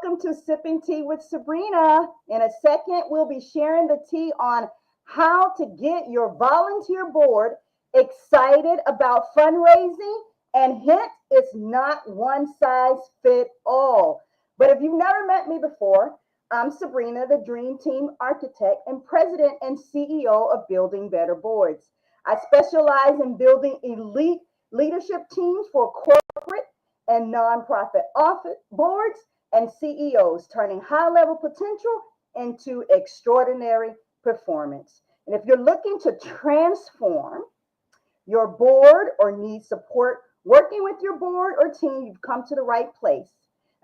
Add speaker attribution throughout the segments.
Speaker 1: welcome to Sipping Tea with Sabrina. In a second, we'll be sharing the tea on how to get your volunteer board excited about fundraising. And hint, it's not one size fit all. But if you've never met me before, I'm Sabrina, the Dream Team Architect and President and CEO of Building Better Boards. I specialize in building elite leadership teams for corporate and nonprofit office boards and CEOs, turning high-level potential into extraordinary performance. And if you're looking to transform your board or need support working with your board or team, you've come to the right place.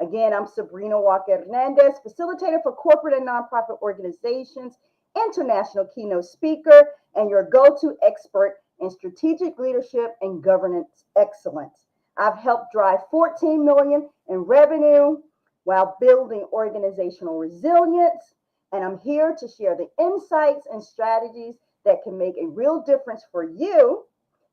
Speaker 1: Again, I'm Sabrina Hernandez, facilitator for corporate and nonprofit organizations, international keynote speaker, and your go-to expert in strategic leadership and governance excellence. I've helped drive 14 million in revenue while building organizational resilience, and I'm here to share the insights and strategies that can make a real difference for you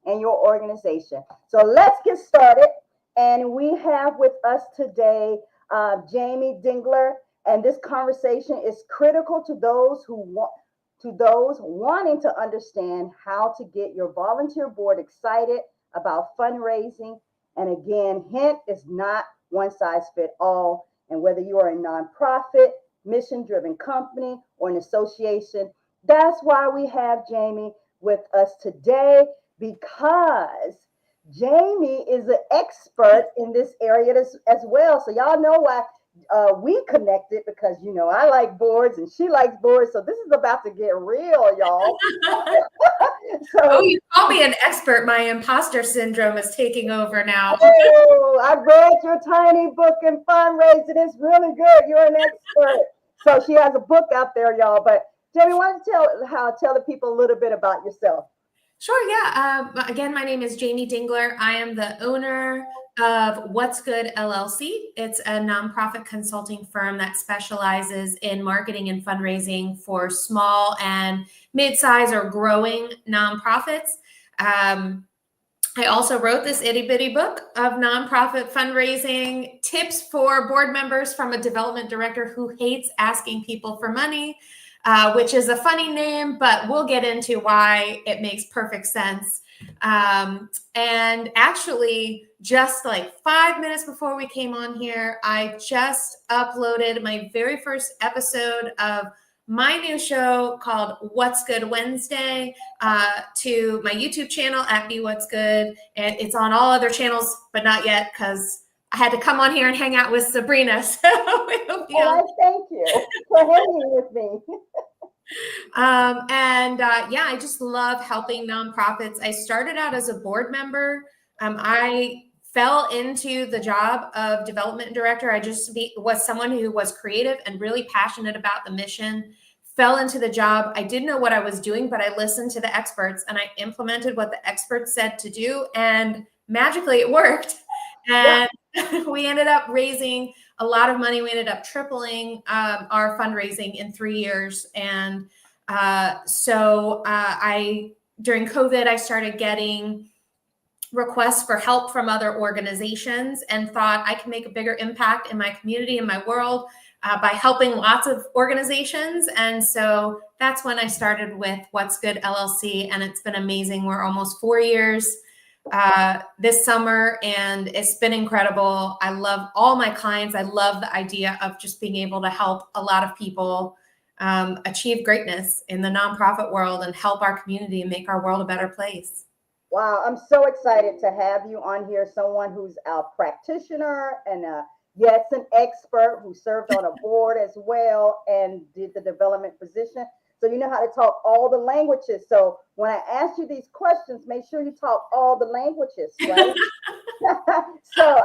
Speaker 1: and your organization. So let's get started. And we have with us today Jayme Dingler, and this conversation is critical to those wanting to understand how to get your volunteer board excited about fundraising. And again, hint is not one size fit all. And whether you are a nonprofit, mission-driven company, or an association, that's why we have Jayme with us today, because Jayme is an expert in this area as well. So y'all know why we connected, because, you know, I like boards and she likes boards. So this is about to get real, y'all.
Speaker 2: So, you call me an expert. My imposter syndrome is taking over now.
Speaker 1: Oh, I read your tiny book in fundraising. It's really good. You're an expert. So she has a book out there, y'all. But Jayme, why don't you tell the people a little bit about yourself?
Speaker 2: Sure, yeah. Again, my name is Jayme Dingler. I am the owner of What's Good LLC. It's a nonprofit consulting firm that specializes in marketing and fundraising for small and mid-size or growing nonprofits. I also wrote this itty-bitty book of nonprofit fundraising tips for board members from a development director who hates asking people for money. Which is a funny name, but we'll get into why it makes perfect sense. And actually, just like 5 minutes before we came on here, I just uploaded my very first episode of my new show called What's Good Wednesday to my YouTube channel at Be What's Good. And it's on all other channels, but not yet, because I had to come on here and hang out with Sabrina. So
Speaker 1: thank you for hanging with me.
Speaker 2: Yeah, I just love helping nonprofits. I started out as a board member. I fell into the job of development director. I was someone who was creative and really passionate about the mission, fell into the job. I didn't know what I was doing, but I listened to the experts and I implemented what the experts said to do. And magically it worked. And we ended up raising a lot of money. We ended up tripling our fundraising in 3 years. And during COVID, I started getting requests for help from other organizations and thought I can make a bigger impact in my community, in my world, by helping lots of organizations. And so that's when I started with What's Good LLC. And it's been amazing. We're almost 4 years this summer, and it's been incredible. I love all my clients. I love the idea of just being able to help a lot of people achieve greatness in the nonprofit world and help our community and make our world a better place.
Speaker 1: Wow, I'm so excited to have you on here. Someone who's a practitioner and an expert who served on a board as well and did the development position. So you know how to talk all the languages. So when I ask you these questions, make sure you talk all the languages, right? So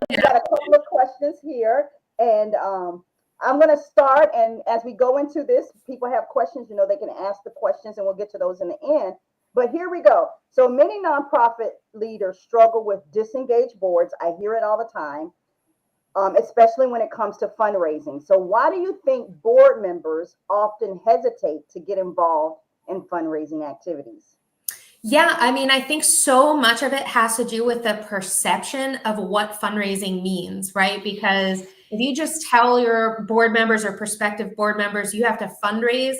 Speaker 1: I got a couple of questions here, and I'm going to start. And as we go into this, people have questions, you know, they can ask the questions and we'll get to those in the end. But here we go. So many nonprofit leaders struggle with disengaged boards. I hear it all the time. Especially when it comes to fundraising. So why do you think board members often hesitate to get involved in fundraising activities?
Speaker 2: Yeah, I mean, I think so much of it has to do with the perception of what fundraising means, right? Because if you just tell your board members or prospective board members you have to fundraise,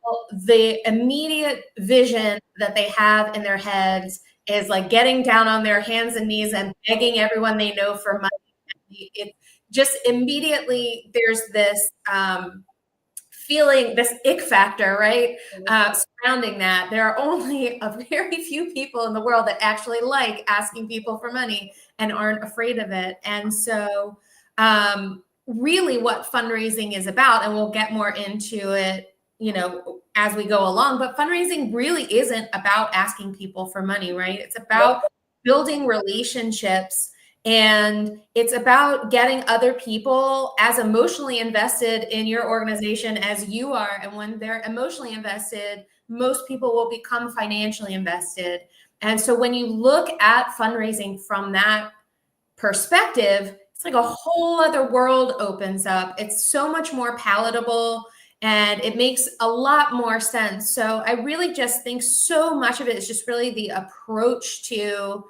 Speaker 2: well, the immediate vision that they have in their heads is like getting down on their hands and knees and begging everyone they know for money. It just immediately, there's this feeling, this ick factor, right? Surrounding that. There are only a very few people in the world that actually like asking people for money and aren't afraid of it. And so really what fundraising is about, and we'll get more into it, you know, as we go along, but fundraising really isn't about asking people for money, right? It's about building relationships, and it's about getting other people as emotionally invested in your organization as you are. And when they're emotionally invested, most people will become financially invested. And so when you look at fundraising from that perspective, it's like a whole other world opens up. It's so much more palatable and it makes a lot more sense. So I really just think so much of it is just really the approach to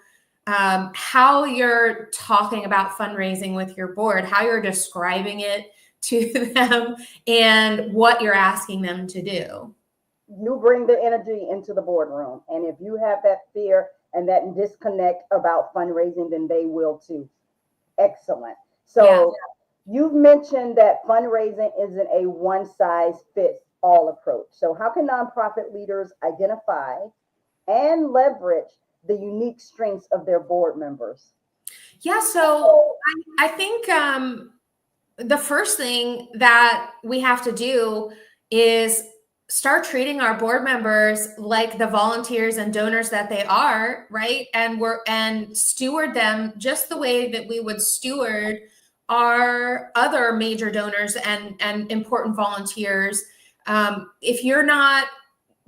Speaker 2: how you're talking about fundraising with your board, how you're describing it to them, and what you're asking them to do.
Speaker 1: You bring the energy into the boardroom. And if you have that fear and that disconnect about fundraising, then they will too. Excellent. So you've mentioned that fundraising isn't a one size fits all approach. So how can nonprofit leaders identify and leverage the unique strengths of their board members?
Speaker 2: Yeah, so I think the first thing that we have to do is start treating our board members like the volunteers and donors that they are, right? And steward them just the way that we would steward our other major donors and important volunteers. If you're not,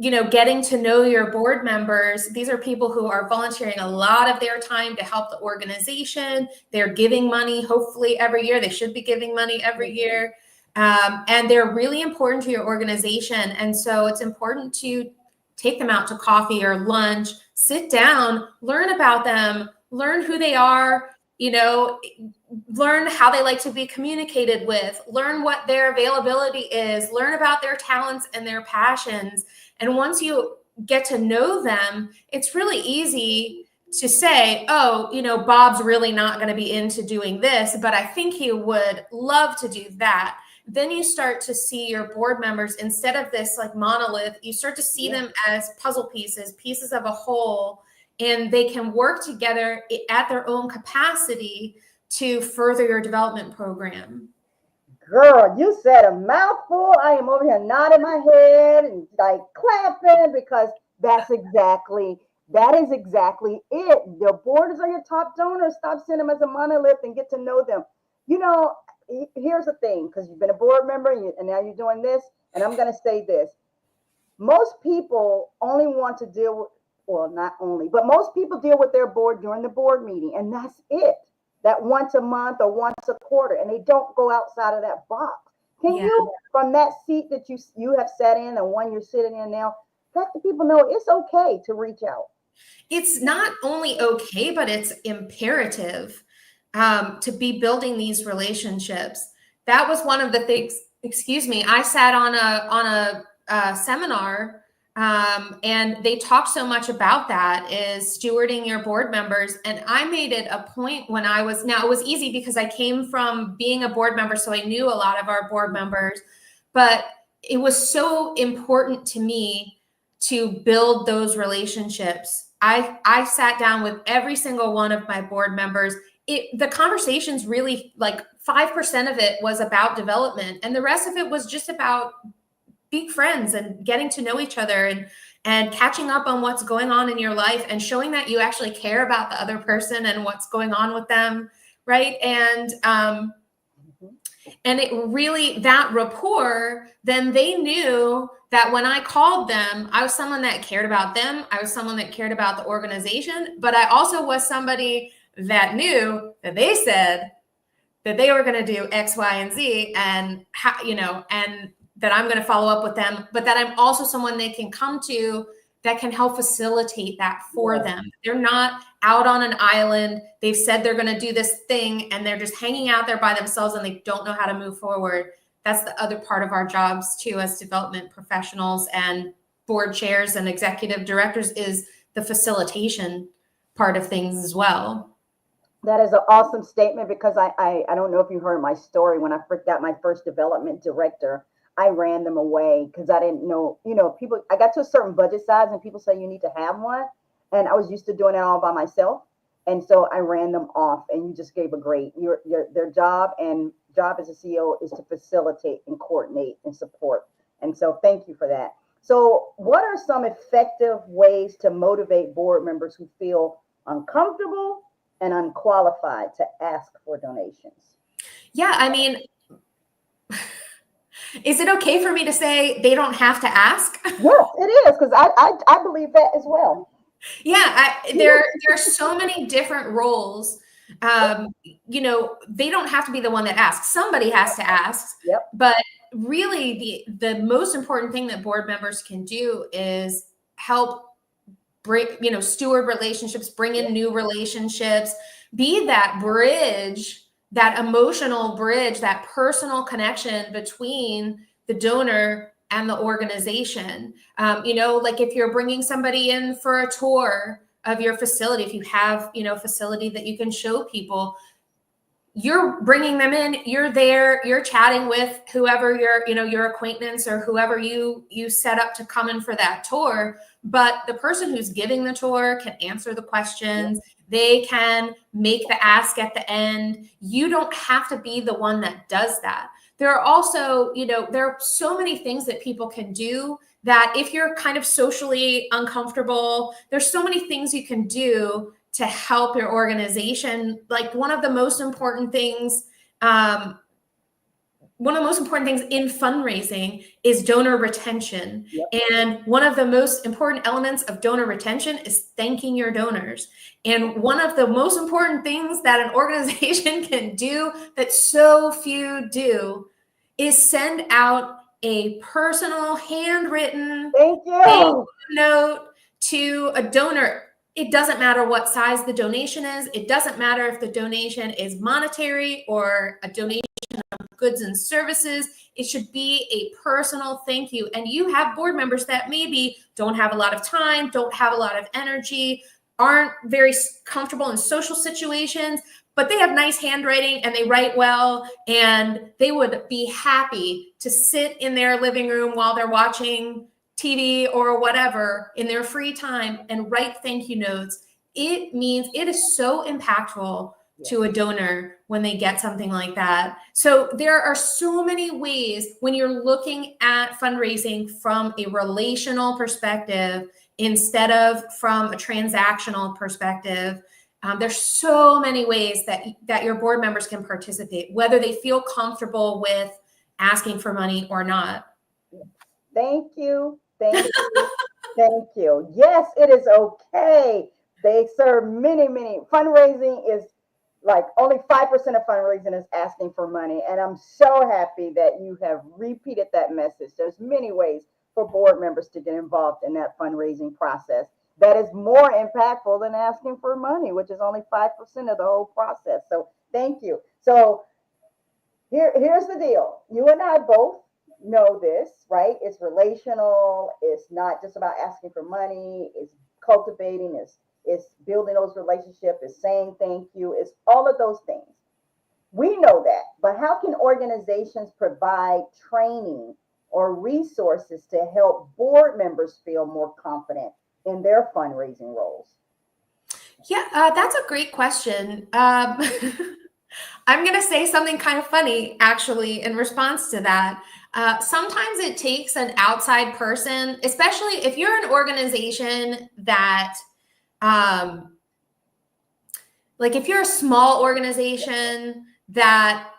Speaker 2: you know, getting to know your board members, these are people who are volunteering a lot of their time to help the organization. They're giving money, hopefully every year. They should be giving money every year. And they're really important to your organization. And so it's important to take them out to coffee or lunch, sit down, learn about them, learn who they are, you know, learn how they like to be communicated with, learn what their availability is, learn about their talents and their passions. And once you get to know them, it's really easy to say, oh, you know, Bob's really not going to be into doing this, but I think he would love to do that. Then you start to see your board members, instead of this like monolith, you start to see them as puzzle pieces, pieces of a whole, and they can work together at their own capacity to further your development program.
Speaker 1: Girl, you said a mouthful. I am over here nodding my head and like clapping because that is exactly it. Your boarders are your top donors. Stop seeing them as a monolith and get to know them. You know, here's the thing, because you've been a board member and now you're doing this, and I'm going to say this. Most people only want to deal with, well, not only, but most people deal with their board during the board meeting, and that's it. That once a month or once a quarter, and they don't go outside of that box. Can you, from that seat that you have sat in and one you're sitting in now, let the people know it's okay to reach out?
Speaker 2: It's not only okay, but it's imperative to be building these relationships. That was one of the things, I sat on a seminar and they talked so much about that, is stewarding your board members. And I made it a point when now it was easy because I came from being a board member, so I knew a lot of our board members, but it was so important to me to build those relationships. I sat down with every single one of my board members. The conversations really, like 5% of it was about development, and the rest of it was just about being friends and getting to know each other and catching up on what's going on in your life and showing that you actually care about the other person and what's going on with them, right? And it really, that rapport, then they knew that when I called them, I was someone that cared about them. I was someone that cared about the organization, but I also was somebody that knew that they said that they were going to do X, Y, and Z, and how, you know, and that I'm going to follow up with them, but that I'm also someone they can come to that can help facilitate that for them. They're not out on an island. They've said they're going to do this thing and they're just hanging out there by themselves and they don't know how to move forward. That's the other part of our jobs too, as development professionals and board chairs and executive directors, is the facilitation part of things as well.
Speaker 1: That is an awesome statement, because I don't know if you heard my story. When I first got my first development director, I ran them away because I didn't know, people, I got to a certain budget size and people say you need to have one. And I was used to doing it all by myself. And so I ran them off, and you just gave a great, their job as a CEO is to facilitate and coordinate and support. And so thank you for that. So what are some effective ways to motivate board members who feel uncomfortable and unqualified to ask for donations?
Speaker 2: Yeah, I mean, is it okay for me to say they don't have to ask?
Speaker 1: Yes, it is, because I believe that as well.
Speaker 2: Yeah, there are so many different roles. They don't have to be the one that asks. Somebody has to ask.
Speaker 1: Yep.
Speaker 2: But really, the most important thing that board members can do is help steward relationships, bring in new relationships, be that bridge, that emotional bridge, that personal connection between the donor and the organization. Like if you're bringing somebody in for a tour of your facility, if you have, a facility that you can show people, you're bringing them in, you're there, you're chatting with whoever your acquaintance or whoever you set up to come in for that tour. But the person who's giving the tour can answer the questions. They can make the ask at the end. You don't have to be the one that does that. There are also, there are so many things that people can do that if you're kind of socially uncomfortable, there's so many things you can do to help your organization. Like one of the most important things in fundraising is donor retention.
Speaker 1: Yep.
Speaker 2: And one of the most important elements of donor retention is thanking your donors. And one of the most important things that an organization can do that so few do is send out a personal handwritten
Speaker 1: thank you
Speaker 2: note to a donor. It doesn't matter what size the donation is. It doesn't matter if the donation is monetary or a donation of goods and services. It should be a personal thank you. And you have board members that maybe don't have a lot of time, don't have a lot of energy, aren't very comfortable in social situations, but they have nice handwriting and they write well, and they would be happy to sit in their living room while they're watching TV or whatever in their free time and write thank you notes. It means it is so impactful to a donor when they get something like that. So there are so many ways when you're looking at fundraising from a relational perspective instead of from a transactional perspective. There's so many ways that your board members can participate, whether they feel comfortable with asking for money or not.
Speaker 1: Thank you. Thank you. Thank you. Yes, it is okay. They serve many. Fundraising is like only 5% of fundraising is asking for money. And I'm so happy that you have repeated that message. There's many ways for board members to get involved in that fundraising process that is more impactful than asking for money, which is only 5% of the whole process. So thank you. So here's the deal. You and I both know this, right? It's relational. It's not just about asking for money. It's cultivating. It's building those relationships. It's saying thank you. It's all of those things. We know that, but how can organizations provide training or resources to help board members feel more confident in their fundraising roles?
Speaker 2: Yeah, that's a great question. I'm going to say something kind of funny, actually, in response to that. Sometimes it takes an outside person, especially if you're an organization that, like if you're a small organization that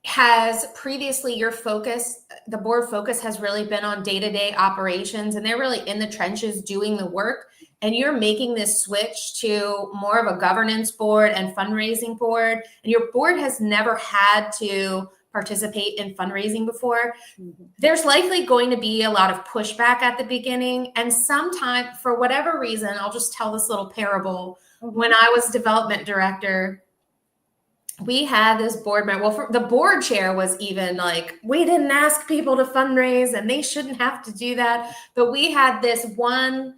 Speaker 2: has previously the board focus has really been on day-to-day operations, and they're really in the trenches doing the work, and you're making this switch to more of a governance board and fundraising board, and your board has never had to participate in fundraising before, there's likely going to be a lot of pushback at the beginning. And sometimes, for whatever reason, I'll just tell this little parable. When I was development director, we had this board member. Well, the board chair was even like, we didn't ask people to fundraise and they shouldn't have to do that. But we had this one,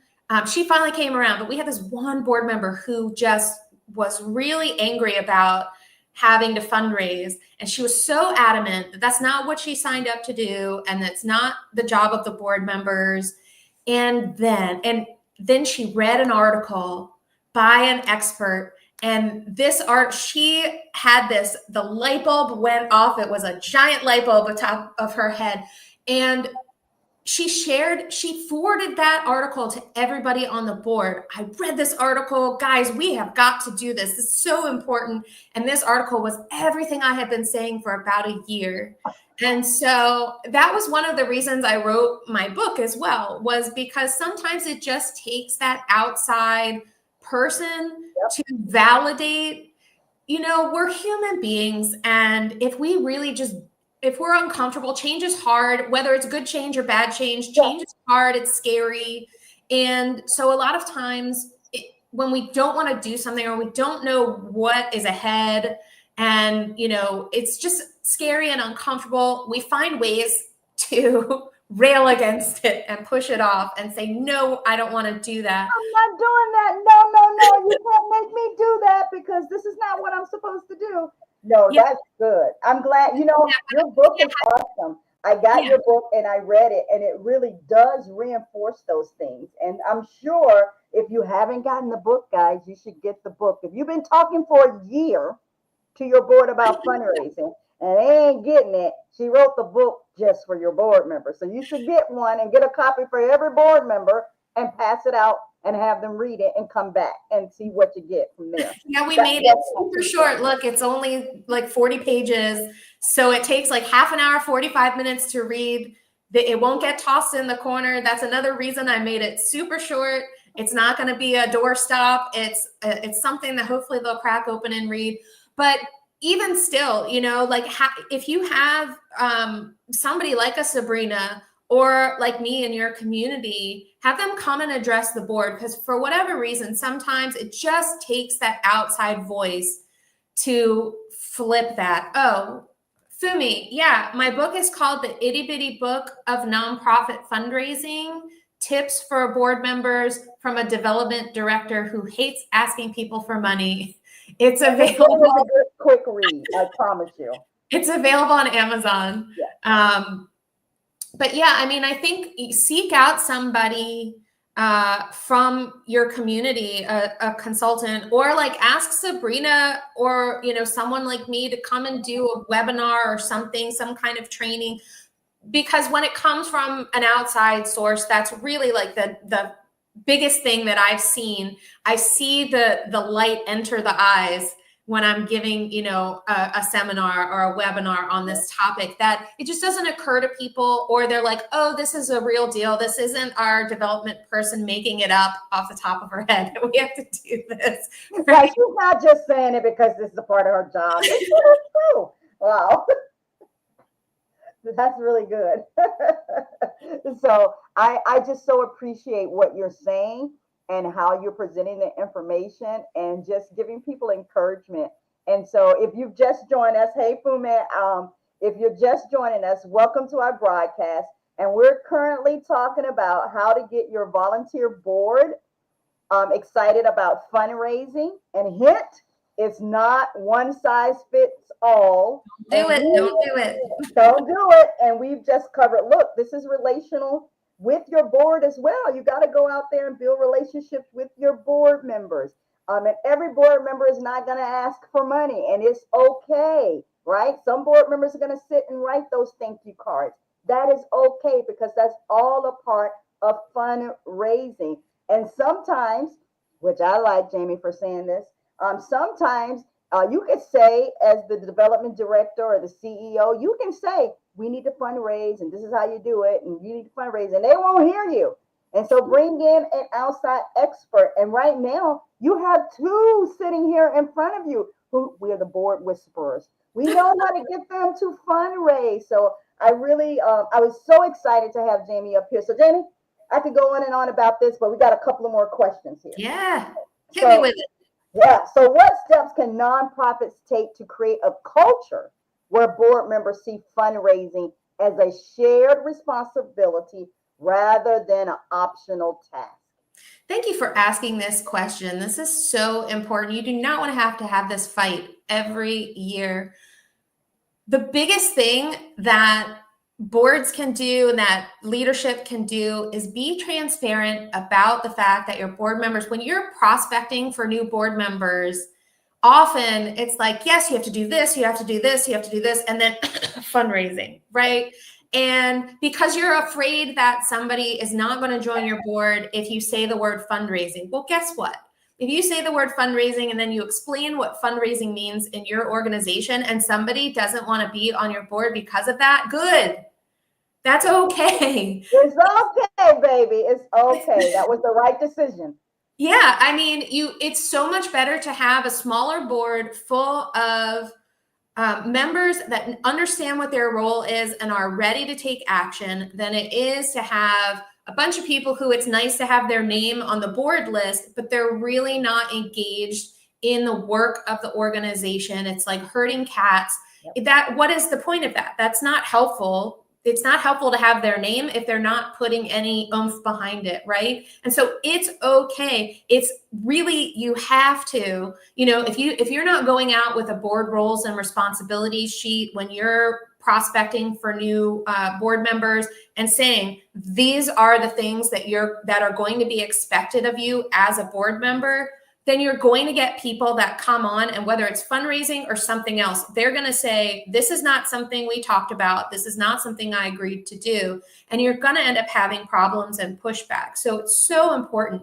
Speaker 2: she finally came around, but we had this one board member who just was really angry about having to fundraise. And she was so adamant that that's not what she signed up to do. And that's not the job of the board members. And then she read an article by an expert. And this art, she had this, the light bulb went off. It was a giant light bulb atop of her head. And she forwarded that article to everybody on the board. I read this article, guys, we have got to do this. It's so important. And this article was everything I had been saying for about a year. And so that was one of the reasons I wrote my book as well, was because sometimes it just takes that outside person to validate, we're human beings. And if we're uncomfortable, change is hard, whether it's good change or bad change is hard, it's scary. And so a lot of times when we don't want to do something or we don't know what is ahead and, it's just scary and uncomfortable, we find ways to rail against it and push it off and say, no, I don't want to do that.
Speaker 1: I'm not doing that. No, you can't make me do that because this is not what I'm supposed to do. No, that's good. I'm glad, your book is awesome. I got your book and I read it, and it really does reinforce those things. And I'm sure if you haven't gotten the book, guys, you should get the book. If you've been talking for a year to your board about fundraising and they ain't getting it, she wrote the book just for your board members. So you should get one and get a copy for every board member and pass it out and have them read it and come back and see what you get from there.
Speaker 2: Yeah, we made it super short. Look, it's only like 40 pages. So it takes like half an hour, 45 minutes to read. It won't get tossed in the corner. That's another reason I made it super short. It's not going to be a doorstop. It's something that hopefully they'll crack open and read. But even still, if you have somebody like a Sabrina or like me in your community, have them come and address the board, because for whatever reason, sometimes it just takes that outside voice to flip that. Oh, Fumi, my book is called The Itty Bitty Book of Nonprofit Fundraising, Tips for Board Members from a Development Director Who Hates Asking People for Money. It's available.
Speaker 1: Quick read, I promise you.
Speaker 2: It's available on Amazon. But I think seek out somebody from your community, a consultant, or like ask Sabrina or, someone like me to come and do a webinar or something, some kind of training. Because when it comes from an outside source, that's really like the biggest thing that I've seen. I see the light enter the eyes when I'm giving, a seminar or a webinar on this topic, that it just doesn't occur to people, or they're like, oh, this is a real deal. This isn't our development person making it up off the top of her head. We have to do this.
Speaker 1: Right. She's not just saying it because this is a part of her job. It's true. Wow. That's really good. So I just so appreciate what you're saying and how you're presenting the information and just giving people encouragement. And so if you've just joined us, hey, Fume, if you're just joining us, welcome to our broadcast. And we're currently talking about how to get your volunteer board excited about fundraising. And hint, it's not one size fits all.
Speaker 2: Don't do it.
Speaker 1: Don't do it. And we've just covered, look, this is relational with your board as well. You got to go out there and build relationships with your board members. And every board member is not going to ask for money, and it's okay, right? Some board members are going to sit and write those thank you cards. That is okay, because that's all a part of fundraising. And sometimes, which I like Jayme for saying this, sometimes you could say, as the development director or the CEO, you can say, we need to fundraise, and this is how you do it, and you need to fundraise, and they won't hear you. And so bring in an outside expert. And right now, you have two sitting here in front of you who we are the board whisperers. We know how to get them to fundraise. So I really, I was so excited to have Jayme up here. So Jayme, I could go on and on about this, but we got a couple of more questions here.
Speaker 2: Yeah. Hit me
Speaker 1: So
Speaker 2: with it.
Speaker 1: yeah. So what steps can nonprofits take to create a culture where board members see fundraising as a shared responsibility rather than an optional task?
Speaker 2: Thank you for asking this question. This is so important. You do not want to have this fight every year. The biggest thing that boards can do and that leadership can do is be transparent about the fact that your board members, when you're prospecting for new board members, often it's like, yes, you have to do this, you have to do this, you have to do this, and then fundraising, right? And because you're afraid that somebody is not going to join your board if you say the word fundraising, well, guess what? If you say the word fundraising and then you explain what fundraising means in your organization and somebody doesn't want to be on your board because of that, good. That's okay.
Speaker 1: It's okay, baby. It's okay. That was the right decision.
Speaker 2: Yeah, I mean, it's so much better to have a smaller board full of members that understand what their role is and are ready to take action than it is to have a bunch of people who it's nice to have their name on the board list, but they're really not engaged in the work of the organization. It's like herding cats. Yep. What is the point of that? That's not helpful. It's not helpful to have their name if they're not putting any oomph behind it, right? And so it's okay. It's really, you have to, if you're not going out with a board roles and responsibilities sheet when you're prospecting for new board members and saying these are the things that are going to be expected of you as a board member, then you're going to get people that come on, and whether it's fundraising or something else, they're going to say, this is not something we talked about. This is not something I agreed to do. And you're going to end up having problems and pushback. So it's so important.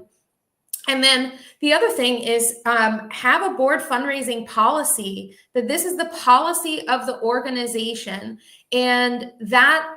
Speaker 2: And then the other thing is have a board fundraising policy, that this is the policy of the organization. And that,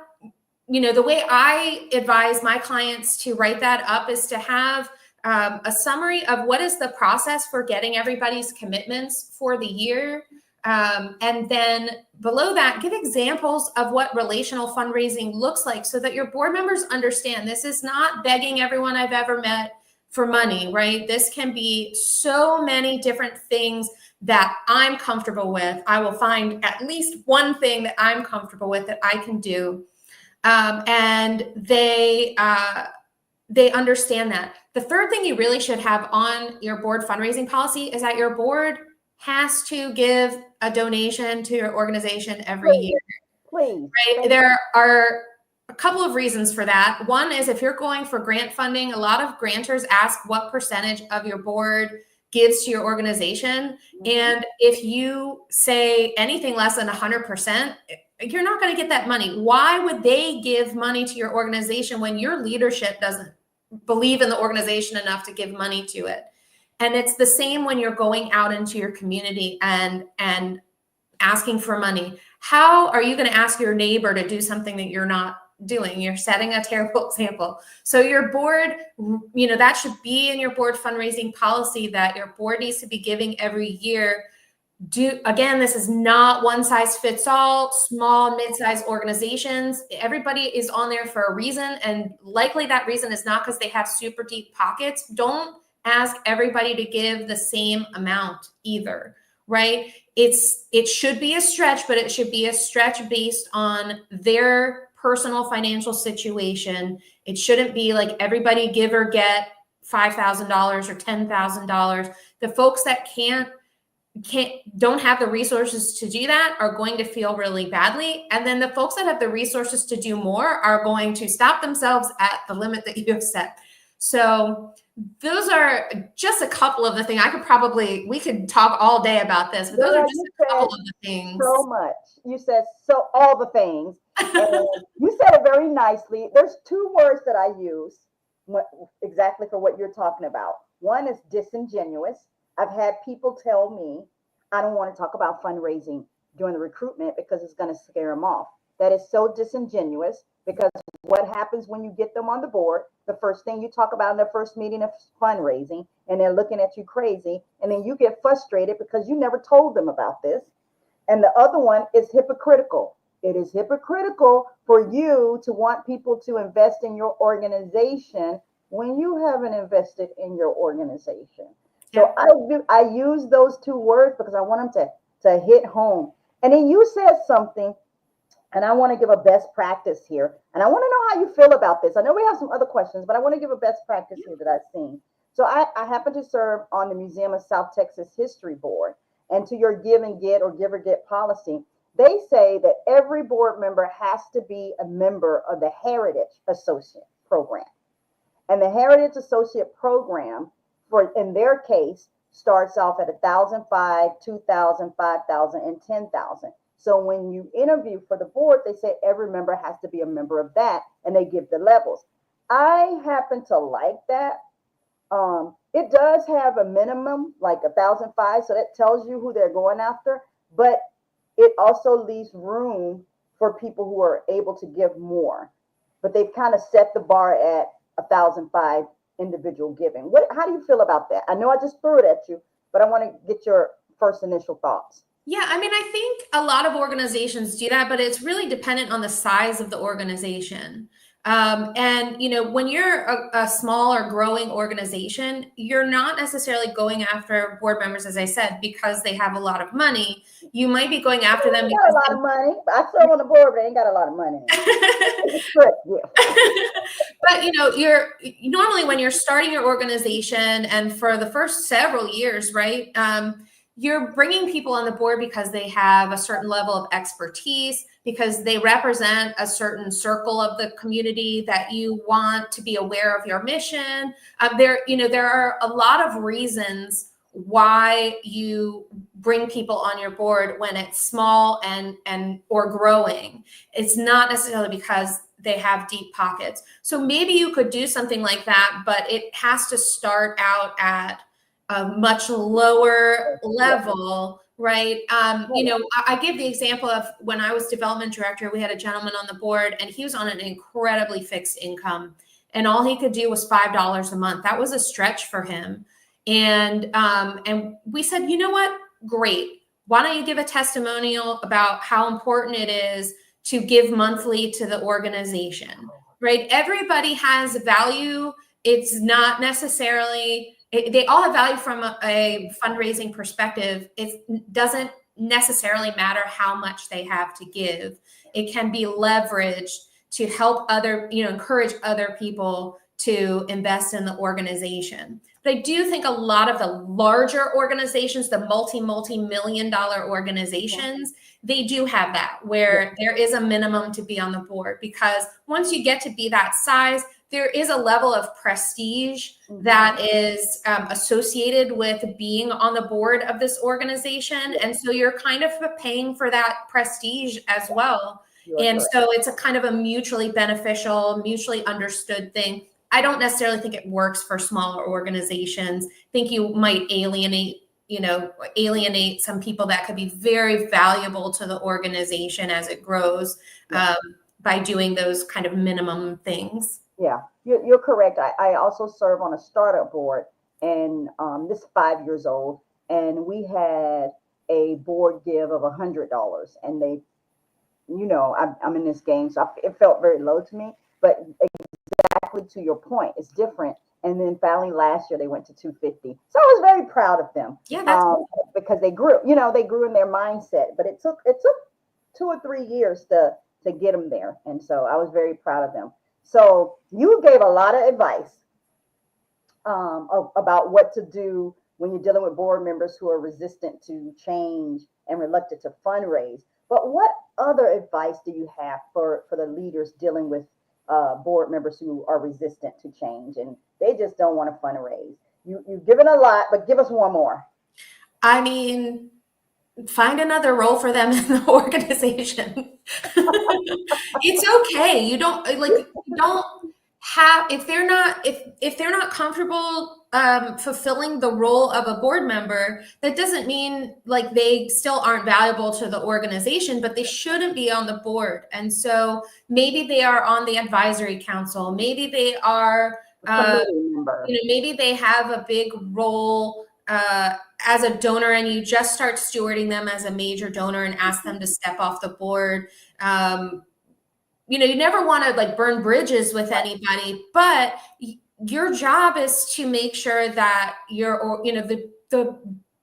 Speaker 2: the way I advise my clients to write that up is to have a summary of what is the process for getting everybody's commitments for the year. And then below that, give examples of what relational fundraising looks like so that your board members understand this is not begging everyone I've ever met for money, right? This can be so many different things that I'm comfortable with. I will find at least one thing that I'm comfortable with that I can do. And they understand that. The third thing you really should have on your board fundraising policy is that your board has to give a donation to your organization every year.
Speaker 1: Please.
Speaker 2: Right? There are a couple of reasons for that. One is if you're going for grant funding, a lot of grantors ask what percentage of your board gives to your organization. Mm-hmm. And if you say anything less than 100%, you're not going to get that money. Why would they give money to your organization when your leadership doesn't believe in the organization enough to give money to it? And it's the same when you're going out into your community and asking for money. How are you going to ask your neighbor to do something that you're not doing? You're setting a terrible example. So your board, that should be in your board fundraising policy, that your board needs to be giving every year. Again, this is not one size fits all. Small, mid-sized organizations, everybody is on there for a reason, and likely that reason is not because they have super deep pockets. Don't ask everybody to give the same amount either, right? It should be a stretch, but it should be a stretch based on their personal financial situation. It shouldn't be like everybody give or get $5,000 or $10,000. The folks that don't have the resources to do that are going to feel really badly. And then the folks that have the resources to do more are going to stop themselves at the limit that you have set. So those are just a couple of the things. We could talk all day about this, but those are just a couple of the things.
Speaker 1: So much. You said all the things. And you said it very nicely. There's two words that I use exactly for what you're talking about. One is disingenuous. I've had people tell me, I don't want to talk about fundraising during the recruitment because it's going to scare them off. That is so disingenuous, because what happens when you get them on the board? The first thing you talk about in their first meeting of fundraising, and they're looking at you crazy, and then you get frustrated because you never told them about this. And the other one is hypocritical. It is hypocritical for you to want people to invest in your organization when you haven't invested in your organization. So I use those two words because I want them to hit home. And then you said something, and I want to give a best practice here. And I want to know how you feel about this. I know we have some other questions, but I want to give a best practice here that I've seen. So I happen to serve on the Museum of South Texas History Board. And to your give and get or give or get policy, they say that every board member has to be a member of the Heritage Associate Program. And the Heritage Associate Program, for in their case, starts off at 1,005, 2,000, 5,000, and 10,000. So when you interview for the board, they say every member has to be a member of that, and they give the levels. I happen to like that. It does have a minimum, like 1,005, so that tells you who they're going after, but it also leaves room for people who are able to give more. But they've kind of set the bar at 1,005 individual giving. How do you feel about that? I know I just threw it at you, but I want to get your first initial thoughts.
Speaker 2: Yeah, I mean, I think a lot of organizations do that, but it's really dependent on the size of the organization. And, you know, when you're a small or growing organization, you're not necessarily going after board members, as I said, because they have a lot of money. You might be going after them
Speaker 1: because
Speaker 2: because
Speaker 1: a lot of money. I serve on the board, but they ain't got a lot of money.
Speaker 2: But, you know, normally when you're starting your organization and for the first several years, right? You're bringing people on the board because they have a certain level of expertise, because they represent a certain circle of the community that you want to be aware of your mission. There are a lot of reasons why you bring people on your board when it's small and or growing. It's not necessarily because they have deep pockets. So maybe you could do something like that, but it has to start out at a much lower level, right? I give the example of when I was development director, we had a gentleman on the board and he was on an incredibly fixed income and all he could do was $5 a month. That was a stretch for him. And we said, you know what? Great. Why don't you give a testimonial about how important it is to give monthly to the organization, right? Everybody has value. It's not necessarily, they all have value from a fundraising perspective. It doesn't necessarily matter how much they have to give. It can be leveraged to help encourage other people to invest in the organization. But I do think a lot of the larger organizations, the multi-million dollar organizations, they do have that where there is a minimum to be on the board, because once you get to be that size, there is a level of prestige that is associated with being on the board of this organization. And so you're kind of paying for that prestige as well. So it's a kind of a mutually beneficial, mutually understood thing. I don't necessarily think it works for smaller organizations. I think you might alienate some people that could be very valuable to the organization as it grows by doing those kind of minimum things.
Speaker 1: Yeah, you're correct. I also serve on a startup board, and this is 5 years old, and we had a board give of $100, and they, I'm in this game, so it felt very low to me, but exactly to your point, it's different. And then finally last year they went to 250. So I was very proud of them.
Speaker 2: Yeah, that's cool.
Speaker 1: Because they grew, they grew in their mindset, but it took 2 or 3 years to get them there. And so I was very proud of them. So you gave a lot of advice about what to do when you're dealing with board members who are resistant to change and reluctant to fundraise. But what other advice do you have for the leaders dealing with board members who are resistant to change and they just don't want to fundraise? You've given a lot, but give us one more.
Speaker 2: I mean, find another role for them in the organization. It's okay. If they're not comfortable fulfilling the role of a board member, that doesn't mean like they still aren't valuable to the organization, but they shouldn't be on the board. And so maybe they are on the advisory council. Maybe they are, maybe they have a big role as a donor and you just start stewarding them as a major donor and ask them to step off the board, you know, you never want to like burn bridges with anybody, but your job is to make sure that you know,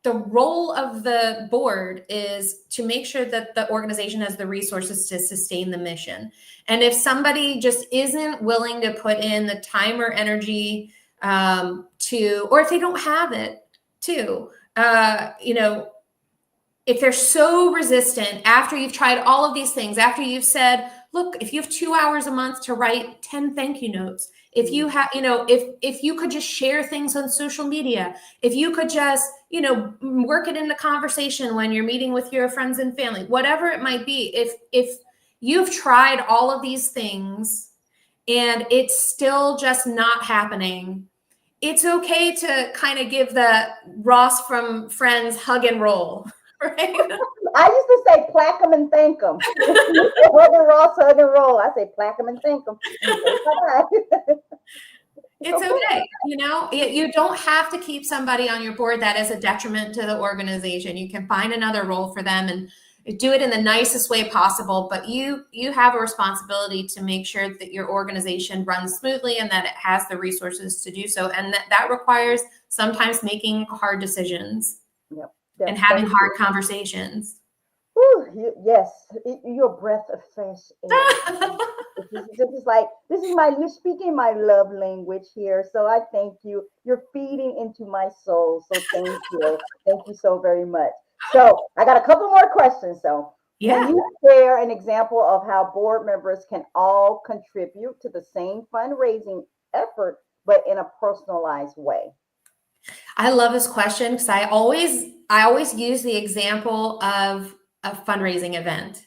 Speaker 2: the role of the board is to make sure that the organization has the resources to sustain the mission. And if somebody just isn't willing to put in the time or energy or if they don't have it too, you know, if they're so resistant after you've tried all of these things, after you've said, look, if you have 2 hours a month to write 10 thank you notes, if you have, you know, if you could just share things on social media, if you could just, you know, work it into conversation when you're meeting with your friends and family, whatever it might be, if you've tried all of these things and it's still just not happening, it's okay to kind of give the Ross from Friends hug and roll. Right?
Speaker 1: I used to say plaque them and thank them. Hug and roll, hug and roll. I say plaque them and thank them.
Speaker 2: It's okay. You know, you don't have to keep somebody on your board that is a detriment to the organization. You can find another role for them and do it in the nicest way possible. But you have a responsibility to make sure that your organization runs smoothly and that it has the resources to do so. And that requires sometimes making hard decisions.
Speaker 1: Yep.
Speaker 2: And having hard conversations.
Speaker 1: Whew, yes, you're a breath of fresh air. It's like, you're speaking my love language here. So I thank you. You're feeding into my soul. So thank you. Thank you so very much. So I got a couple more questions. So can you share an example of how board members can all contribute to the same fundraising effort, but in a personalized way?
Speaker 2: I love this question because I always use the example of a fundraising event,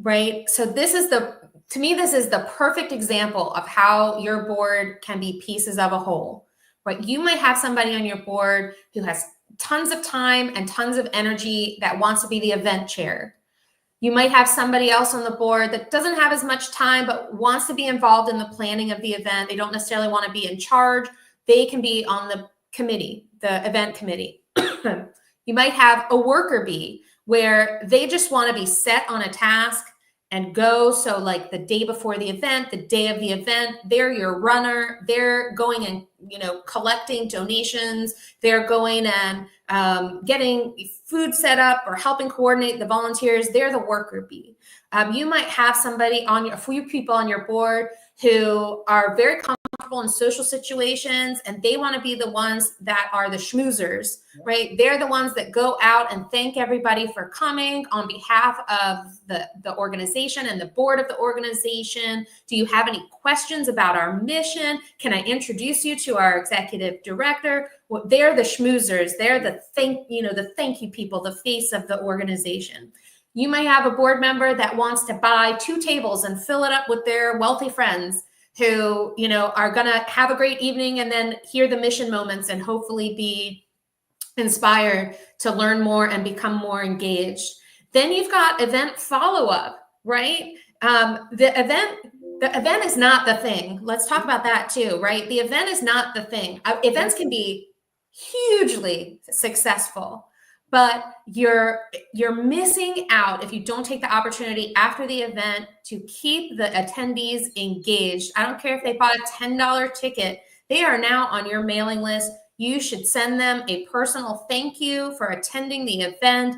Speaker 2: right? So to me, this is the perfect example of how your board can be pieces of a whole, right? You might have somebody on your board who has tons of time and tons of energy that wants to be the event chair. You might have somebody else on the board that doesn't have as much time, but wants to be involved in the planning of the event. They don't necessarily want to be in charge. They can be on the committee, the event committee. You might have a worker bee where they just want to be set on a task and go. So like the day before the event, the day of the event, they're your runner. They're going and, you know, collecting donations. They're going and getting food set up or helping coordinate the volunteers. They're the worker bee. You might have a few people on your board who are very comfortable in social situations and they want to be the ones that are the schmoozers, right? They're the ones that go out and thank everybody for coming on behalf of the organization and the board of the organization. Do you have any questions about our mission? Can I introduce you to our executive director? Well, they're the schmoozers. They're the thank you people, the face of the organization. You may have a board member that wants to buy 2 tables and fill it up with their wealthy friends who, you know, are going to have a great evening and then hear the mission moments and hopefully be inspired to learn more and become more engaged. Then you've got event follow-up, right? The event is not the thing. Let's talk about that too, right? The event is not the thing. Events can be hugely successful, but you're missing out if you don't take the opportunity after the event to keep the attendees engaged. I don't care if they bought a $10 ticket. They are now on your mailing list. You should send them a personal thank you for attending the event.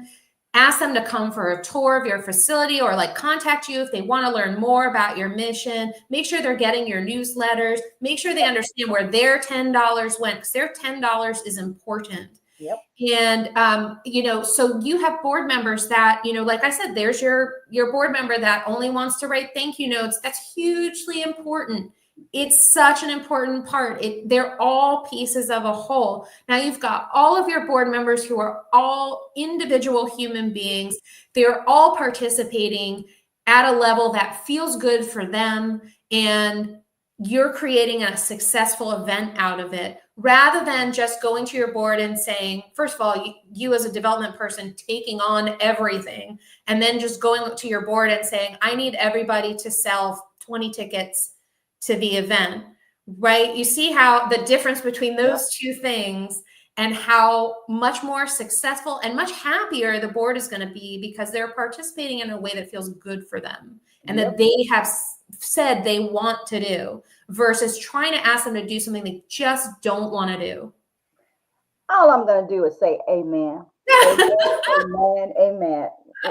Speaker 2: Ask them to come for a tour of your facility or like contact you if they want to learn more about your mission. Make sure they're getting your newsletters. Make sure they understand where their $10 went because their $10 is important.
Speaker 1: Yep.
Speaker 2: And, you know, so you have board members that, you know, like I said, there's your board member that only wants to write thank you notes. That's hugely important. It's such an important part. They're all pieces of a whole. Now you've got all of your board members who are all individual human beings. They're all participating at a level that feels good for them. And you're creating a successful event out of it rather than just going to your board and saying, first of all, you as a development person taking on everything and then just going to your board and saying, I need everybody to sell 20 tickets to the event, right? You see how the difference between those two things. and how much more successful and much happier the board is going to be because they're participating in a way that feels good for them and that they have said they want to do versus trying to ask them to do something they just don't want to do.
Speaker 1: All I'm going to do is say amen. Amen, amen, amen.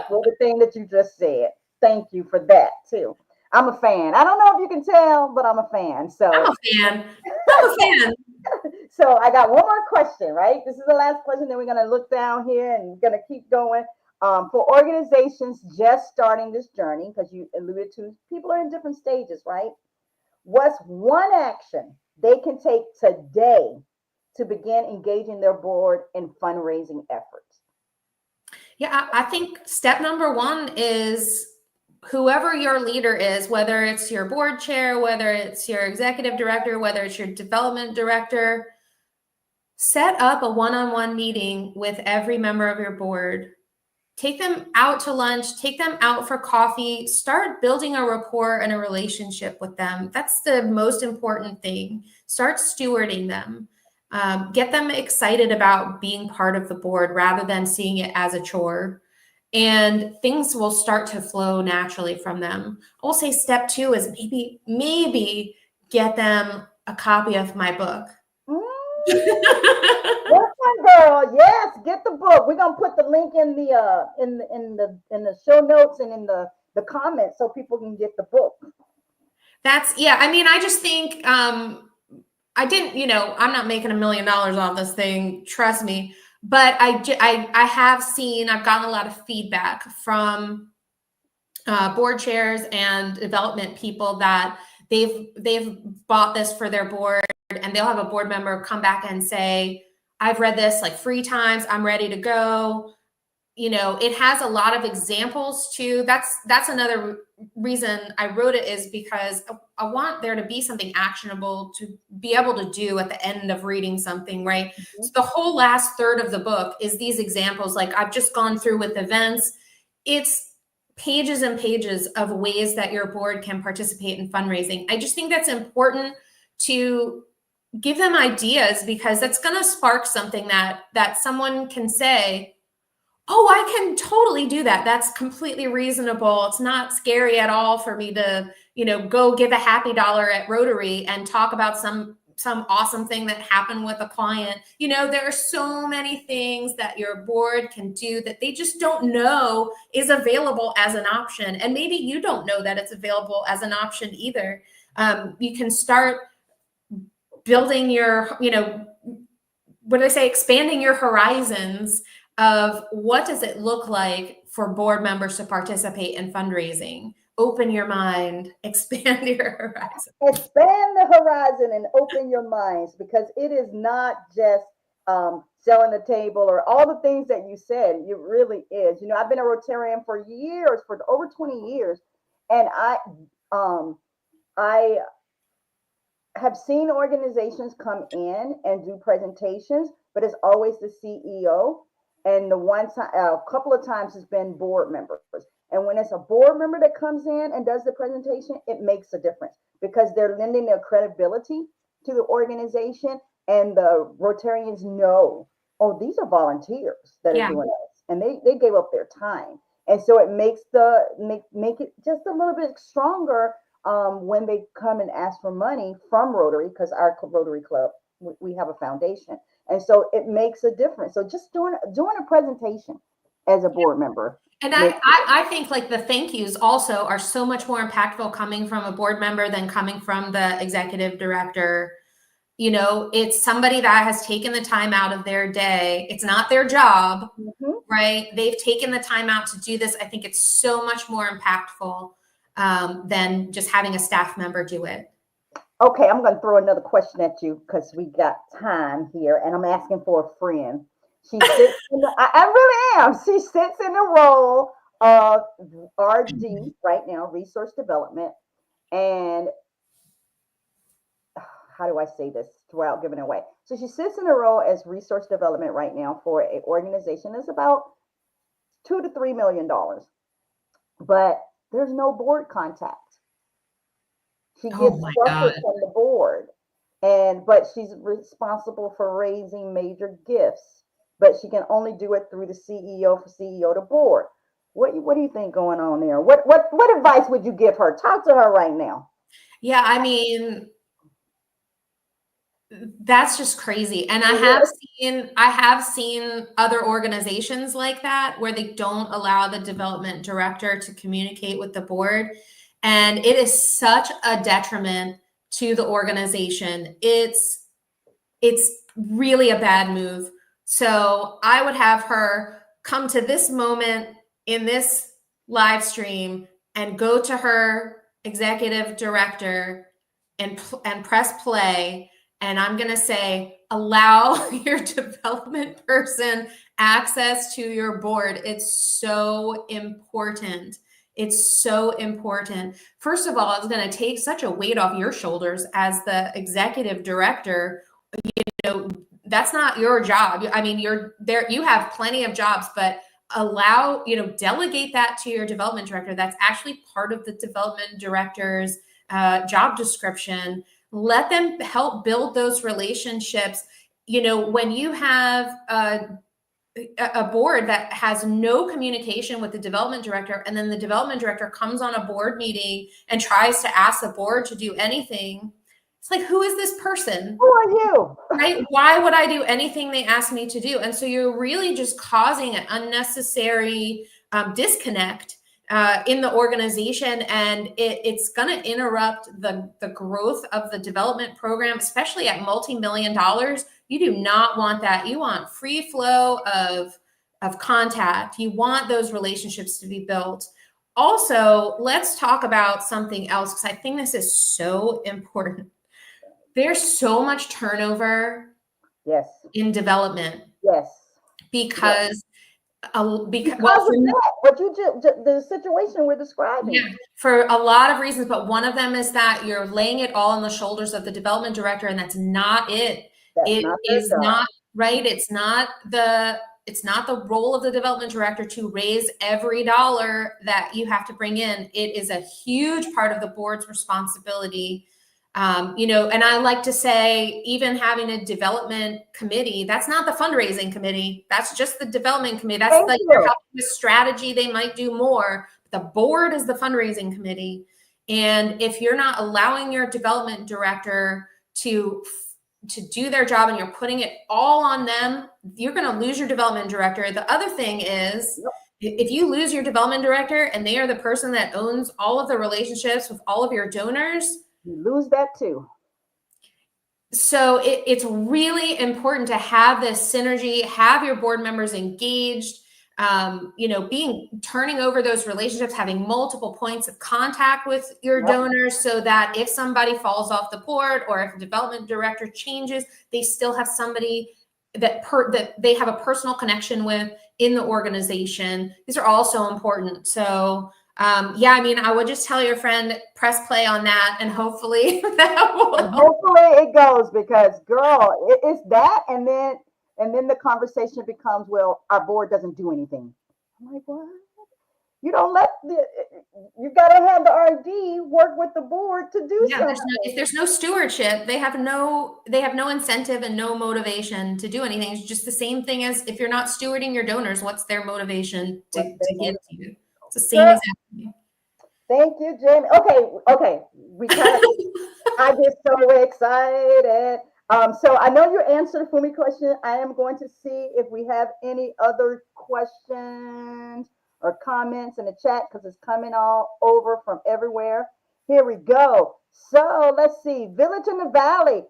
Speaker 1: With the thing that you just said. Thank you for that too. I'm a fan. I don't know if you can tell, but I'm a fan. So
Speaker 2: I'm a fan. I'm a fan.
Speaker 1: So I got one more question, right? This is the last question. Then we're going to look down here and going to keep going. For organizations just starting this journey, because you alluded to people are in different stages, right? What's one action they can take today to begin engaging their board in fundraising efforts?
Speaker 2: Yeah, I think step number one is whoever your leader is, whether it's your board chair, whether it's your executive director, whether it's your development director, set up a one-on-one meeting with every member of your board. Take them out to lunch, take them out for coffee, start building a rapport and a relationship with them. That's the most important thing. Start stewarding them. Get them excited about being part of the board rather than seeing it as a chore. And things will start to flow naturally from them. I will say step two is maybe get them a copy of my book.
Speaker 1: Girl, yes, get the book. We're gonna put the link in the show notes and in the comments so people can get the book.
Speaker 2: I just think I didn't, I'm not making $1 million off this thing, trust me. But I have seen, I've gotten a lot of feedback from board chairs and development people that they've bought this for their board, and they'll have a board member come back and say, I've read this like 3 times, I'm ready to go. It has a lot of examples too. That's another reason I wrote it, is because I want there to be something actionable to be able to do at the end of reading something, right? Mm-hmm. So the whole last third of the book is these examples. Like I've just gone through with events. It's pages and pages of ways that your board can participate in fundraising. I just think that's important to give them ideas, because that's going to spark something that someone can say, oh, I can totally do that. That's completely reasonable. It's not scary at all for me to, go give a happy dollar at Rotary and talk about some awesome thing that happened with a client. There are so many things that your board can do that they just don't know is available as an option. And maybe you don't know that it's available as an option either. You can start building your, expanding your horizons of what does it look like for board members to participate in fundraising. Open your mind, expand your horizon.
Speaker 1: Expand the horizon and open your minds, because it is not just selling the table or all the things that you said. It really is. I've been a Rotarian for years, for over 20 years, and I have seen organizations come in and do presentations, but it's always the CEO. And the one time, a couple of times, it's been board members. And when it's a board member that comes in and does the presentation, it makes a difference, because they're lending their credibility to the organization, and the Rotarians know, oh, these are volunteers that are doing this, and they gave up their time. And so it makes make it just a little bit stronger when they come and ask for money from Rotary, because our Rotary Club, we have a foundation. And so it makes a difference. So just doing a presentation as a board member.
Speaker 2: And I think like the thank yous also are so much more impactful coming from a board member than coming from the executive director. It's somebody that has taken the time out of their day. It's not their job, right? They've taken the time out to do this. I think it's so much more impactful than just having a staff member do it.
Speaker 1: Okay, I'm going to throw another question at you, because we got time here, and I'm asking for a friend. She sits I really am. She sits in the role of RD right now, resource development. And how do I say this without giving it away? So she sits in a role as resource development right now for an organization that's about $2 to $3 million. But there's no board contact. She gets structure from the board. but she's responsible for raising major gifts, but she can only do it through the CEO for CEO to board. What do you think going on there? What advice would you give her? Talk to her right now.
Speaker 2: Yeah, I mean, that's just crazy. And I have seen other organizations like that where they don't allow the development director to communicate with the board. And it is such a detriment to the organization. It's really a bad move. So I would have her come to this moment in this live stream and go to her executive director and press play. And I'm going to say, allow your development person access to your board. It's so important. It's so important. First of all, it's going to take such a weight off your shoulders as the executive director. You know, that's not your job. I mean, you're there, you have plenty of jobs, but allow, delegate that to your development director. That's actually part of the development director's job description. Let them help build those relationships. When you have a board that has no communication with the development director, and then the development director comes on a board meeting and tries to ask the board to do anything, it's like, who is this person?
Speaker 1: Who are you?
Speaker 2: Right? Why would I do anything they ask me to do? And so you're really just causing an unnecessary disconnect in the organization, and it's going to interrupt the growth of the development program, especially at multi-million dollars. You do not want that. You want free flow of contact. You want those relationships to be built. Also, let's talk about something else, because I think this is so important. There's so much turnover in development.
Speaker 1: Yes.
Speaker 2: Because
Speaker 1: of that, what you the situation we're describing.
Speaker 2: Yeah, for a lot of reasons, but one of them is that you're laying it all on the shoulders of the development director, and that's not it. It is not right. It's not the role of the development director to raise every dollar that you have to bring in. It is a huge part of the board's responsibility. And I like to say, even having a development committee, that's not the fundraising committee. That's just the development committee. That's like they're helping with strategy. They might do more. The board is the fundraising committee. And if you're not allowing your development director to do their job, and you're putting it all on them, you're going to lose your development director. The other thing is, if you lose your development director and they are the person that owns all of the relationships with all of your donors,
Speaker 1: you lose that too.
Speaker 2: So it's really important to have this synergy, have your board members engaged, turning over those relationships, having multiple points of contact with your donors, so that if somebody falls off the board or if a development director changes, they still have somebody that they have a personal connection with in the organization. These are all so important. So I would just tell your friend, press play on that, and hopefully that will.
Speaker 1: And hopefully it goes, because girl, it's that, and then the conversation becomes, well, our board doesn't do anything. I'm like, what? You don't you got to have the RD work with the board to do something.
Speaker 2: If there's no stewardship, they have no incentive and no motivation to do anything. It's just the same thing as if you're not stewarding your donors, what's their motivation to give to you? It's the same exact thing.
Speaker 1: Thank you, Jayme. Okay. I get so excited. So I know you answered the Fumi question. I am going to see if we have any other questions or comments in the chat, because it's coming all over from everywhere. Here we go. So let's see. Village in the Valley.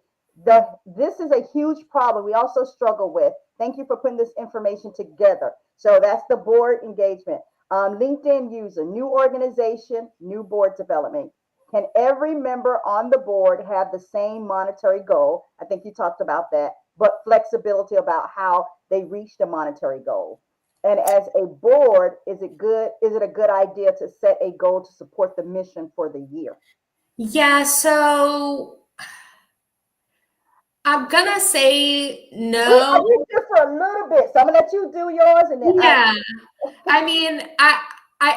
Speaker 1: This is a huge problem we also struggle with. Thank you for putting this information together. So that's the board engagement. LinkedIn user, new organization, new board development. Can every member on the board have the same monetary goal? I think you talked about that, but flexibility about how they reach the monetary goal. And as a board, is it a good idea to set a goal to support the mission for the year?
Speaker 2: Yeah, so I'm gonna say no.
Speaker 1: I need you for a little bit, so I'm gonna let you do yours, and then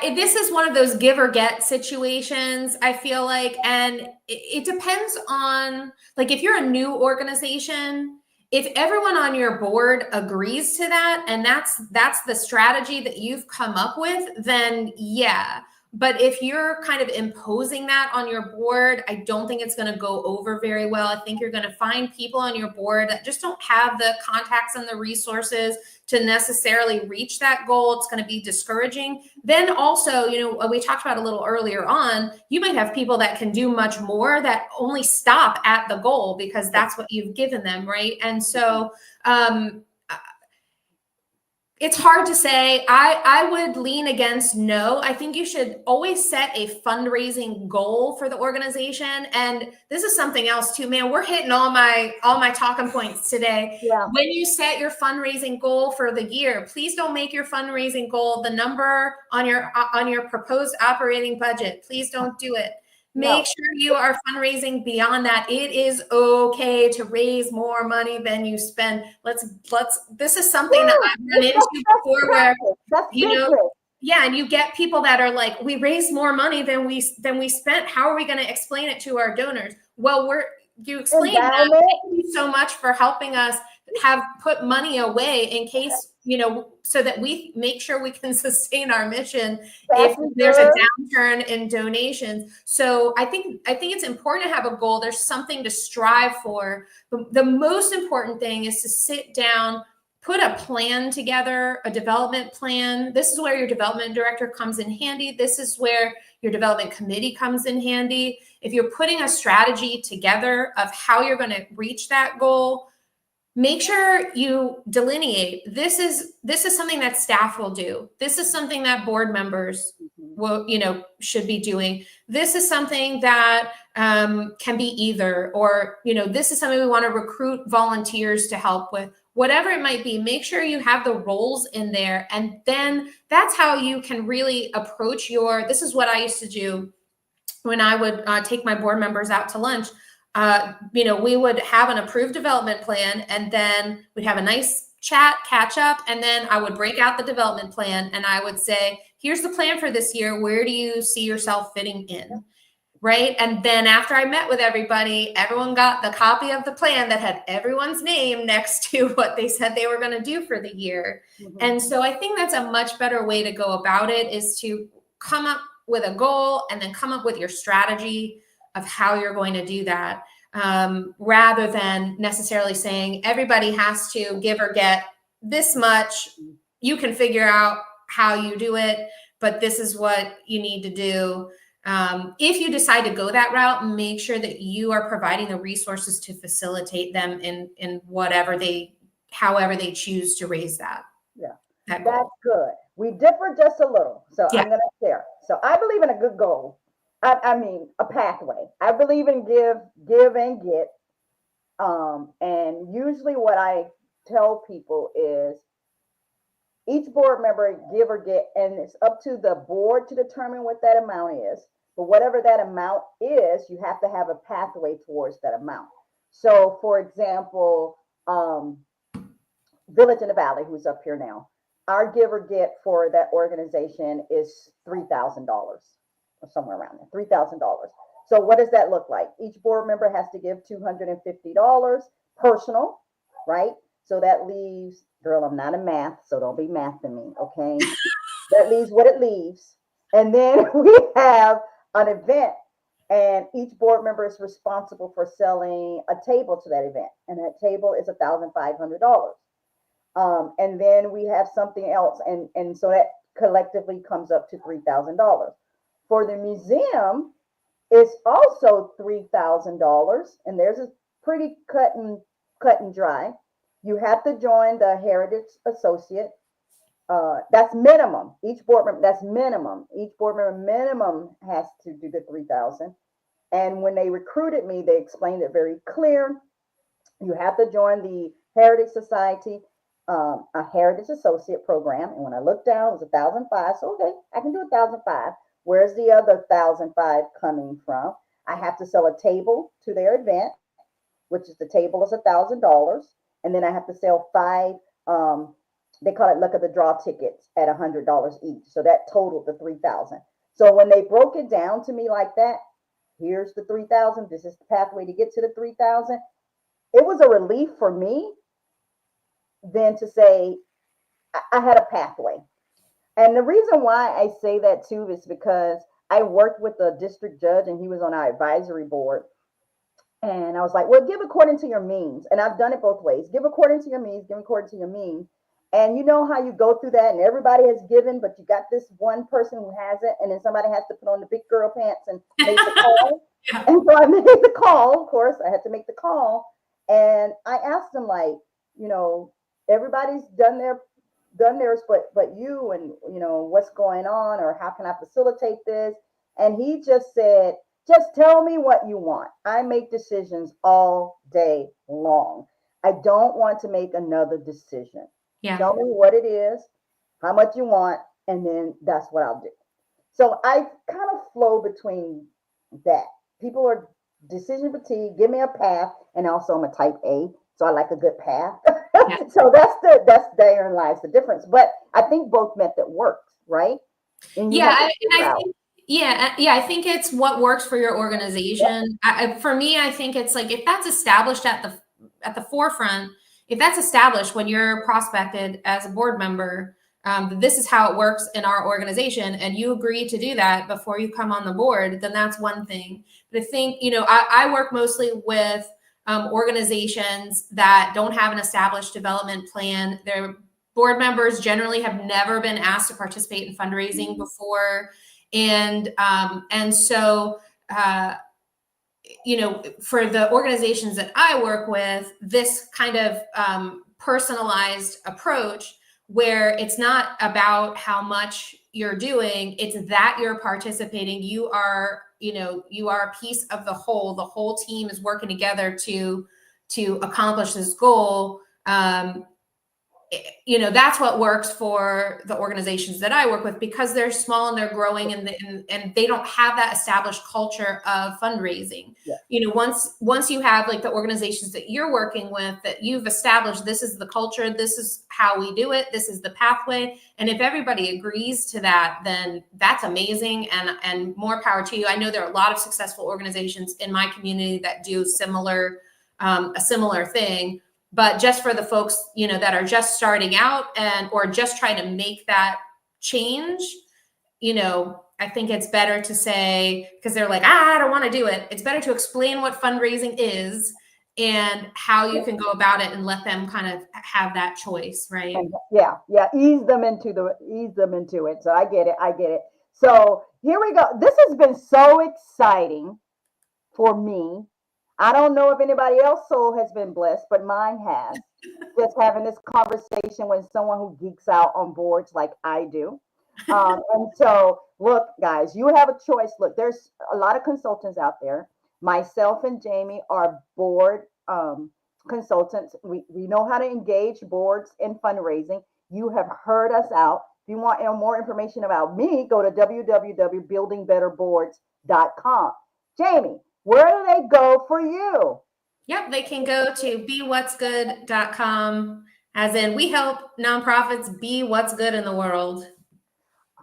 Speaker 2: This is one of those give or get situations, I feel like, and it depends on, like, if you're a new organization, if everyone on your board agrees to that and that's the strategy that you've come up with, then yeah. But if you're kind of imposing that on your board, I don't think it's going to go over very well. I think you're going to find people on your board that just don't have the contacts and the resources to necessarily reach that goal. It's going to be discouraging. Then also, we talked about a little earlier on, you might have people that can do much more that only stop at the goal because that's what you've given them, right? And so it's hard to say. I would lean against no. I think you should always set a fundraising goal for the organization. And this is something else too, man. We're hitting all my talking points today.
Speaker 1: Yeah.
Speaker 2: When you set your fundraising goal for the year, please don't make your fundraising goal the number on your proposed operating budget. Please don't do it. Make sure you are fundraising beyond that. It is okay to raise more money than you spend. This is something that I've run into before where, yeah, and you get people that are like, we raised more money than we spent. How are we going to explain it to our donors? Well, you explain that. Thank you so much for helping us have put money away in case, so that we make sure we can sustain our mission if there's a downturn in donations. So I think it's important to have a goal. There's something to strive for. The most important thing is to sit down, put a plan together, a development plan. This is where your development director comes in handy. This is where your development committee comes in handy. If you're putting a strategy together of how you're going to reach that goal, make sure you delineate. This is something that staff will do. This is something that board members will, should be doing. This is something that can be either, or, this is something we want to recruit volunteers to help with. Whatever it might be, make sure you have the roles in there. And then that's how you can really approach this is what I used to do when I would take my board members out to lunch. We would have an approved development plan, and then we'd have a nice chat, catch up, and then I would break out the development plan and I would say, here's the plan for this year. Where do you see yourself fitting in? Right. And then after I met with everybody, everyone got the copy of the plan that had everyone's name next to what they said they were going to do for the year. And so I think that's a much better way to go about it, is to come up with a goal and then come up with your strategy of how you're going to do that, rather than necessarily saying everybody has to give or get this much. You can figure out how you do it, but this is what you need to do. If you decide to go that route, make sure that you are providing the resources to facilitate them in however they choose to raise that.
Speaker 1: Yeah, that's good. We differ just a little, so yeah. I'm going to share. So I believe in a good goal. I mean, a pathway. I believe in give and get. And usually what I tell people is each board member give or get, and it's up to the board to determine what that amount is. But whatever that amount is, you have to have a pathway towards that amount. So for example, Village in the Valley, who's up here now, our give or get for that organization is $3,000. Or somewhere around there, $3,000. So what does that look like? Each board member has to give $250 personal, right? So that leaves, girl, I'm not a math, so don't be mathing me, okay? That leaves what it leaves. And then we have an event, and each board member is responsible for selling a table to that event. And that table is $1,500. And then we have something else. And so that collectively comes up to $3,000. For the museum, it's also $3,000, and there's a pretty cut and dry. You have to join the Heritage Associate. That's minimum. Each board member, that's minimum. Each board member minimum has to do the $3,000. And when they recruited me, they explained it very clear. You have to join the Heritage Society, a Heritage Associate program. And when I looked down, it was $1,500. So okay, I can do $1,500. Where's the other $1,500 coming from? I have to sell a table to their event, which is the table is $1,000, and then I have to sell 5 they call it luck of the draw tickets at $100 each. So that totaled the 3,000. So when they broke it down to me like that, here's the 3,000. This is the pathway to get to the 3,000. It was a relief for me then to say I had a pathway. And the reason why I say that too is because I worked with a district judge and he was on our advisory board. And I was like, well, give according to your means. And I've done it both ways. Give according to your means, give according to your means. And you know how you go through that and everybody has given, but you got this one person who hasn't. And then somebody has to put on the big girl pants and make the call.
Speaker 2: Yeah.
Speaker 1: And so I made the call. Of course, I had to make the call. And I asked them, like, everybody's done theirs, but you, and what's going on, or how can I facilitate this? And he just said, just tell me what you want. I make decisions all day long. I don't want to make another decision.
Speaker 2: Yeah.
Speaker 1: Tell me what it is, how much you want, and then that's what I'll do. So I kind of flow between that. People are decision fatigue, give me a path, and also I'm a type A, so I like a good path. Yeah. So that's therein lies the difference. But I think both method works, right?
Speaker 2: I think it's what works for your organization. For me, I think it's like if that's established at the forefront, if that's established when you're prospected as a board member, this is how it works in our organization, and you agree to do that before you come on the board, then that's one thing. But I think, I work mostly with organizations that don't have an established development plan. Their board members generally have never been asked to participate in fundraising before. And so, for the organizations that I work with, this kind of personalized approach where it's not about how much you're doing, it's that you're participating. You are a piece of the whole team is working together to accomplish this goal. That's what works for the organizations that I work with, because they're small and they're growing, and they don't have that established culture of fundraising. Yeah. Once you have like the organizations that you're working with, that you've established, this is the culture, this is how we do it, this is the pathway. And if everybody agrees to that, then that's amazing, and more power to you. I know there are a lot of successful organizations in my community that do a similar thing. But just for the folks, that are just starting out or just trying to make that change, I think it's better to say, because they're like, I don't want to do it. It's better to explain what fundraising is and how you can go about it, and let them kind of have that choice, right?
Speaker 1: Yeah. Ease them into it. So I get it. So here we go. This has been so exciting for me. I don't know if anybody else's soul has been blessed, but mine has. Just having this conversation with someone who geeks out on boards like I do. And so, look, guys, you have a choice. Look, there's a lot of consultants out there. Myself and Jayme are board consultants. We know how to engage boards in fundraising. You have heard us out. If you want more information about me, go to www.buildingbetterboards.com. Jayme, where do they go for you?
Speaker 2: Yep, they can go to bewhatsgood.com, as in we help nonprofits be what's good in the world.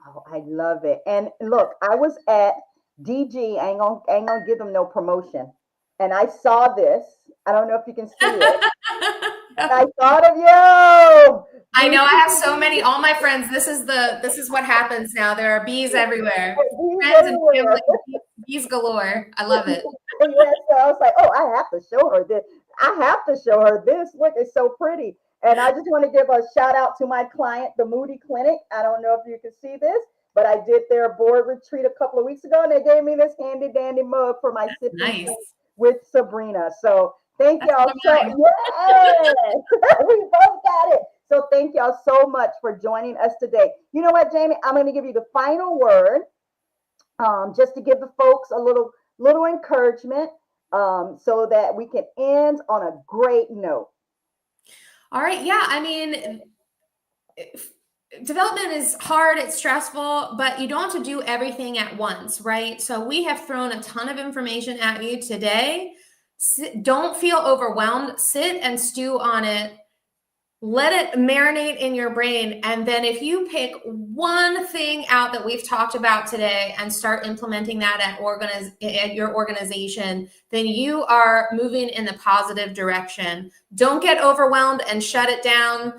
Speaker 1: Oh, I love it. And look, I was at DG, I ain't gonna give them no promotion. And I saw this. I don't know if you can see it. And I thought of you.
Speaker 2: I know, I have so many, all my friends. This is what happens now. There are bees everywhere. Friends and family, bees galore. I love it.
Speaker 1: Yeah, so I was like, oh, I have to show her this. Look, it's so pretty. And I just want to give a shout out to my client, the Moody Clinic. I don't know if you can see this, but I did their board retreat a couple of weeks ago, and they gave me this handy dandy mug for my sipping with Sabrina. So thank y'all. Yes, we both got it. So thank y'all so much for joining us today. You know what, Jayme? I'm going to give you the final word, just to give the folks a little encouragement, so that we can end on a great note.
Speaker 2: All right. Yeah. I mean, development is hard, it's stressful, but you don't have to do everything at once, right? So we have thrown a ton of information at you today. Don't feel overwhelmed. Sit and stew on it. Let it marinate in your brain. And then if you pick one thing out that we've talked about today and start implementing that at your organization, then you are moving in the positive direction. Don't get overwhelmed and shut it down.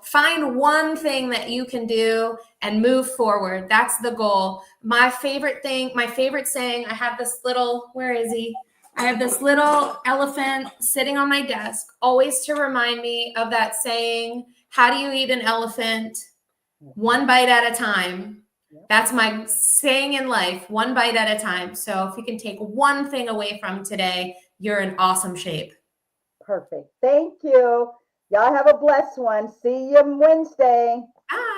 Speaker 2: Find one thing that you can do and move forward. That's the goal. My favorite saying, I have this little, where is he? I have this little elephant sitting on my desk, always to remind me of that saying, how do you eat an elephant? One bite at a time. That's my saying in life, one bite at a time. So if you can take one thing away from today, you're in awesome shape.
Speaker 1: Perfect. Thank you. Y'all have a blessed one. See you Wednesday.
Speaker 2: Bye.